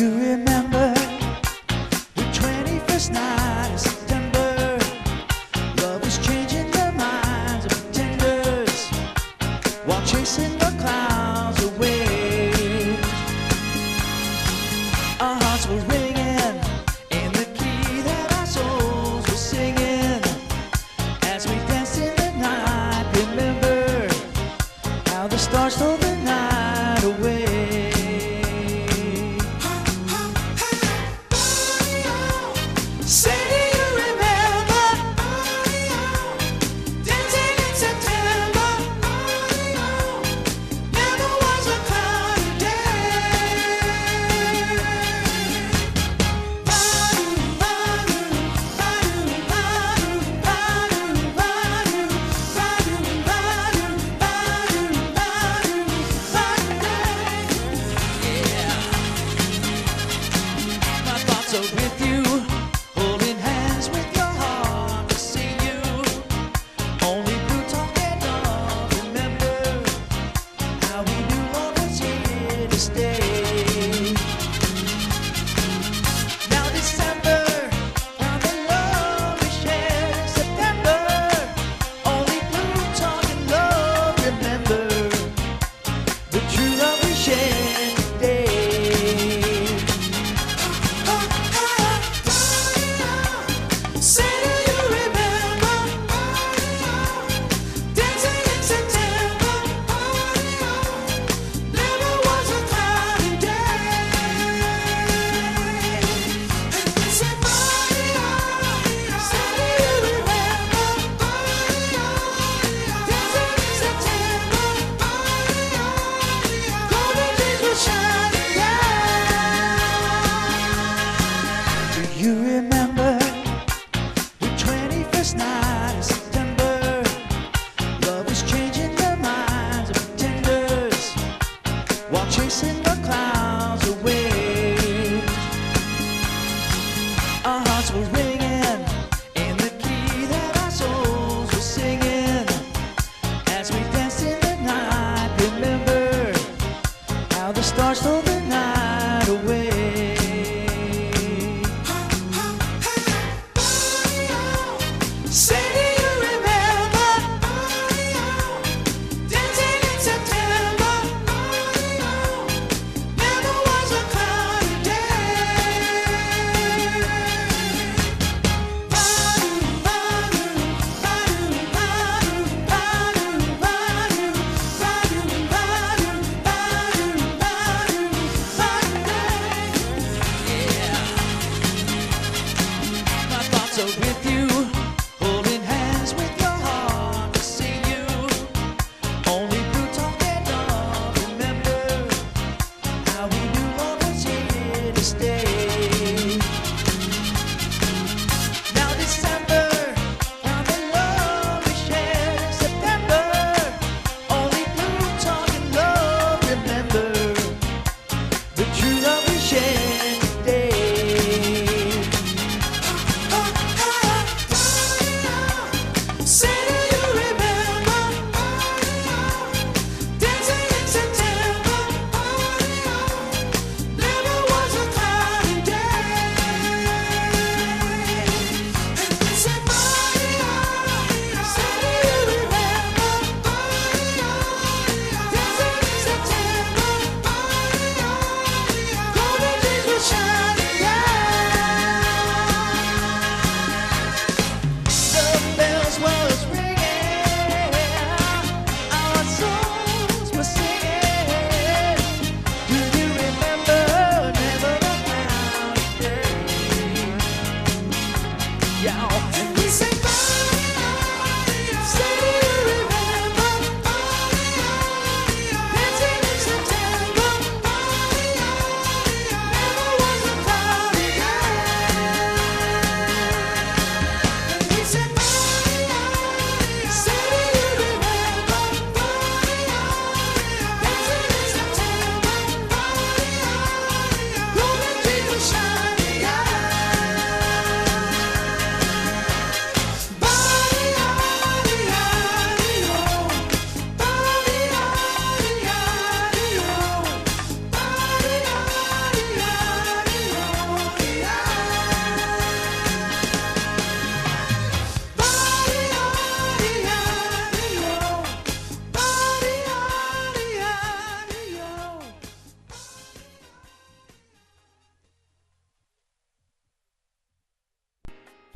you remember the 21st night of September? Love was changing the minds of pretenders while chasing the clouds away. Our hearts were ringing in the key that our souls were singing as we danced in the night. Remember how the stars stole the night away. Say, do you remember dancing in September? Never was a cloudy day. My thoughts are with you, holding hands with your heart to see you. Only through talk and love. Remember how we knew love was here to stay. Now December, found the love we shared. September, only through talk and love. Remember the true love we shared today. Say, do you remember dancing in September? Never was a cloudy day. Say, do you remember dancing in September? Golden days were shining bright. Do you remember the 21st night of September? Love was changing the minds of pretenders while chasing the clouds away. Our hearts were ringing in the key that our souls were singing as we danced in the night. Remember how the stars stole the night away. Say, do you remember dancing in September? Never was a cloudy day. My thoughts are with you, holding hands with your heart to see you. Only through talk and love. Remember how we knew love was here to stay.